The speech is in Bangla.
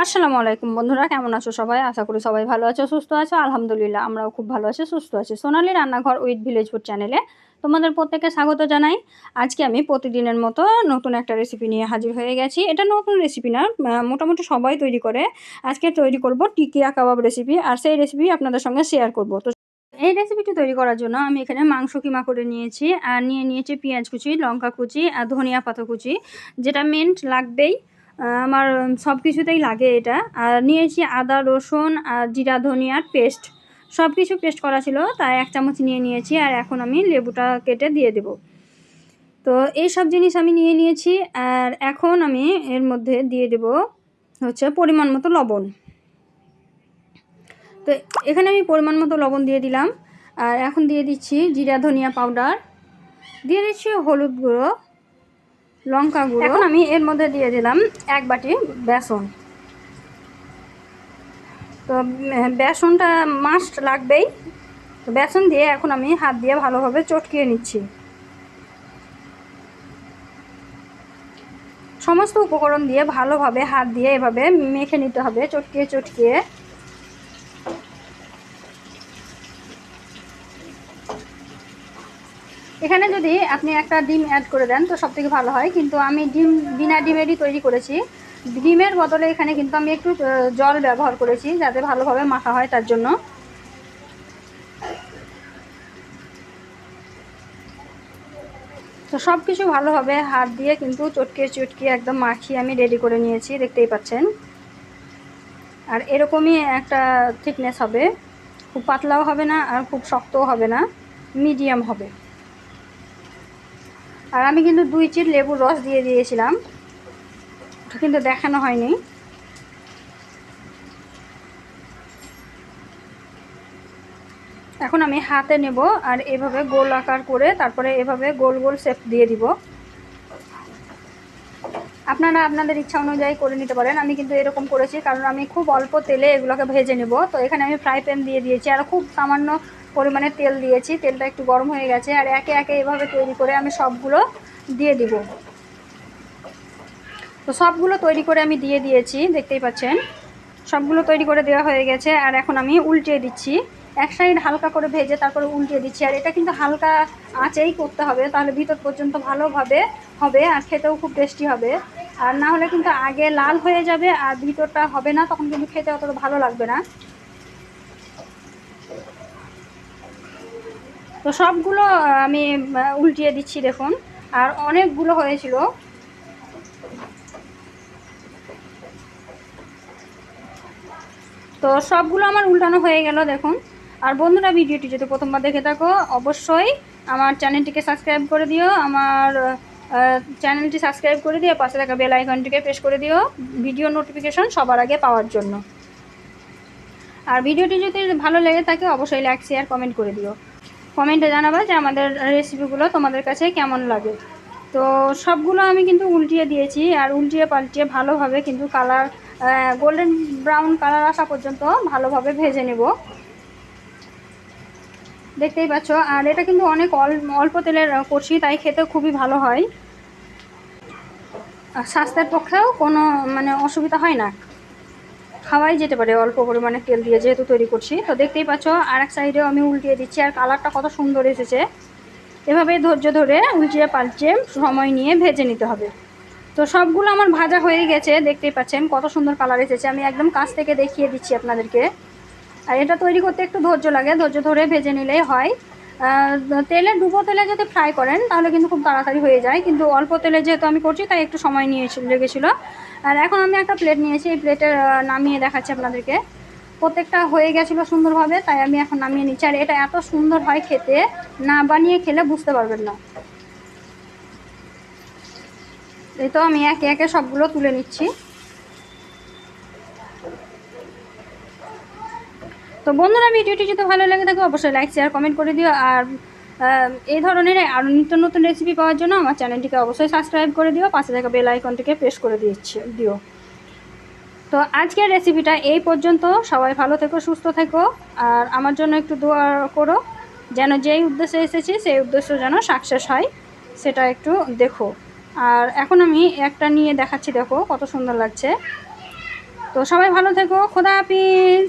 আসসালামু আলাইকুম বন্ধুরা, কেমন আছো সবাই? আশা করি সবাই ভালো আছো, সুস্থ আছো। আলহামদুলিল্লাহ আমরাও খুব ভালো আছি, সুস্থ আছি। সোনালী রান্নাঘর উইথ ভিলেজ ফুড চ্যানেলে তোমাদের প্রত্যেককে স্বাগত জানাই। আজকে আমি প্রতিদিনের মতো নতুন একটা রেসিপি নিয়ে হাজির হয়ে গেছি। এটা নতুন রেসিপি না, মোটামুটি সবাই তৈরি করে। আজকে তৈরি করব টিকিয়া কাবাব রেসিপি, আর সেই রেসিপি আপনাদের সঙ্গে শেয়ার করব। তো এই রেসিপিটি তৈরি করার জন্য আমি এখানে মাংস কিমা করে নিয়েছি, আর নিয়েছি পেঁয়াজ কুচি, লঙ্কা কুচি আর ধনিয়া পাতা কুচি, যেটা মেন লাগবেই। আমার সব কিছুতেই লাগে এটা। আর নিয়েছি আদা, রসুন আর জিরা ধনিয়ার পেস্ট, সব কিছু পেস্ট করা ছিল, তাই 1 চামচ নিয়ে নিয়েছি। আর এখন আমি লেবুটা কেটে দিয়ে দেব। তো এই সব জিনিস আমি নিয়ে নিয়েছি। আর এখন আমি এর মধ্যে দিয়ে দেব হচ্ছে পরিমাণ মতো লবণ। তো এখানে আমি পরিমাণ মতো লবণ দিয়ে দিলাম। আর এখন দিয়ে দিচ্ছি জিরা ধনিয়া পাউডার, দিয়ে দিচ্ছি হলুদ গুঁড়ো, লঙ্কা গুঁড়ো। এখন আমি এর মধ্যে দিয়ে দিলাম 1 বাটি বেসন। তো বেসনটা মাস্ট লাগবেই। তো বেসন দিয়ে এখন আমি হাত দিয়ে ভালোভাবে চটকিয়ে নিচ্ছি। সমস্ত উপকরণ দিয়ে ভালোভাবে হাত দিয়ে এভাবে মেখে নিতে হবে, চটকিয়ে চটকিয়ে। এখানে যদি আপনি একটা ডিম অ্যাড করে দেন তো সবথেকে ভালো হয়, কিন্তু আমি বিনা ডিমেরই তৈরি করেছি। ডিমের বদলে এখানে কিন্তু আমি একটু জল ব্যবহার করেছি, যাতে ভালোভাবে মাখা হয় তার জন্য। তো সব কিছু ভালোভাবে হাত দিয়ে কিন্তু চটকিয়ে চটকিয়ে একদম মাখিয়ে আমি রেডি করে নিয়েছি, দেখতেই পাচ্ছেন। আর এরকমই একটা থিকনেস হবে, খুব পাতলাও হবে না আর খুব শক্তও হবে না, মিডিয়াম হবে। আর আমি কিন্তু 2 চিট লেবুর রস দিয়ে দিয়েছিলাম, ওটা কিন্তু দেখানো হয়নি। এখন আমি হাতে নেব আর এভাবে গোল আকার করে তারপরে এভাবে গোল গোল শেপ দিয়ে দিব। আপনারা আপনাদের ইচ্ছা অনুযায়ী করে নিতে পারেন। আমি কিন্তু এরকম করেছি কারণ আমি খুব অল্প তেলে এগুলোকে ভেজে নেব। তো এখানে আমি ফ্রাই প্যান দিয়ে দিয়েছি আর খুব সামান্য পরিমাণে তেল দিয়েছি। তেলটা একটু গরম হয়ে গেছে, আর একে একে এভাবে তৈরি করে আমি সবগুলো দিয়ে দিব। তো সবগুলো তৈরি করে আমি দিয়ে দিয়েছি, দেখতেই পাচ্ছেন। সবগুলো তৈরি করে দেওয়া হয়ে গেছে। আর এখন আমি উল্টিয়ে দিচ্ছি, এক সাইড হালকা করে ভেজে তারপরে উল্টিয়ে দিচ্ছি। আর এটা কিন্তু হালকা আঁচেই করতে হবে, তাহলে ভিতর পর্যন্ত ভালোভাবে হবে আর খেতেও খুব টেস্টি হবে। আর না হলে কিন্তু আগে লাল হয়ে যাবে আর ভিতরটা হবে না, তখন কিন্তু খেতে অতটা ভালো লাগবে না। তো সবগুলো আমি উল্টিয়ে দিচ্ছি, দেখুন। আর অনেকগুলো হয়েছিল। তো সবগুলো আমার উল্টানো হয়ে গেল, দেখুন। আর বন্ধুরা, ভিডিওটি যদি প্রথমবার দেখে থাকো অবশ্যই আমার চ্যানেলটিকে সাবস্ক্রাইব করে দিও। আমার চ্যানেলটি সাবস্ক্রাইব করে দিও, পাশে থাকা বেল আইকনটিকে প্রেস করে দিও ভিডিও নোটিফিকেশন সবার আগে পাওয়ার জন্য। আর ভিডিওটি যদি ভালো লেগে থাকে অবশ্যই লাইক, শেয়ার, কমেন্ট করে দিও। কমেন্টে জানাবা যে আমাদের রেসিপিগুলো তোমাদের কাছে কেমন লাগে। তো সবগুলো আমি কিন্তু উল্টিয়ে দিয়েছি, আর উল্টিয়ে পাল্টিয়ে ভালোভাবে কিন্তু কালার গোল্ডেন ব্রাউন কালার আসা পর্যন্ত ভালোভাবে ভেজে নেব, দেখতেই পাচ্ছ। আর এটা কিন্তু অনেক অল্প তেলের করছি, তাই খেতে খুবই ভালো হয়। স্বাস্থ্যের পক্ষেও কোনো অসুবিধা হয় না, খাওয়াই যেতে পারে অল্প পরিমাণে তেল দিয়ে, যেহেতু তৈরি করছি। তো দেখতেই পাচ্ছ আর এক সাইডেও আমি উল্টিয়ে দিচ্ছি, আর কালারটা কত সুন্দর এসেছে। এভাবে ধৈর্য ধরে উল্টিয়ে পাল্টিয়ে সময় নিয়ে ভেজে নিতে হবে। তো সবগুলো আমার ভাজা হয়ে গেছে, দেখতেই পাচ্ছেন কত সুন্দর কালার এসেছে। আমি একদম কাছ থেকে দেখিয়ে দিচ্ছি আপনাদেরকে। আর এটা তৈরি করতে একটু ধৈর্য লাগে, ধৈর্য ধরে ভেজে নিলেই হয়। তেলে ডুবো তেলে যদি ফ্রাই করেন তাহলে কিন্তু খুব তাড়াতাড়ি হয়ে যায়, কিন্তু অল্প তেলে যেহেতু আমি করছি তাই একটু সময় লেগেছিলো। আর এখন আমি একটা প্লেট নিয়েছি, এই প্লেটে নামিয়ে দেখাচ্ছি আপনাদেরকে। প্রত্যেকটা হয়ে গেছিলো সুন্দরভাবে, তাই আমি এখন নামিয়ে নিচ্ছি। আর এটা এত সুন্দর হয় খেতে, না বানিয়ে খেলে বুঝতে পারবেন না। এই তো আমি একে একে সবগুলো তুলে নিচ্ছি। তো বন্ধুরা, ভিডিওটি যদি ভালো লেগে থাকে অবশ্যই লাইক, শেয়ার, কমেন্ট করে দিও। আর এই ধরনের আরও নিত্য নতুন রেসিপি পাওয়ার জন্য আমার চ্যানেলটিকে অবশ্যই সাবস্ক্রাইব করে দিও, পাশে থাকা বেল আইকনটিকে প্রেস করে দিও। তো আজকের রেসিপিটা এই পর্যন্ত। সবাই ভালো থেকো, সুস্থ থেকো, আর আমার জন্য একটু দোয়া করো, যেন যেই উদ্দেশ্যে এসেছি সেই উদ্দেশ্য যেন সাকসেস হয়, সেটা একটু দেখো। আর এখন আমি একটা নিয়ে দেখাচ্ছি, দেখো কত সুন্দর লাগছে। তো তো সবাই ভালো থেকো, খোদা হাফিজ।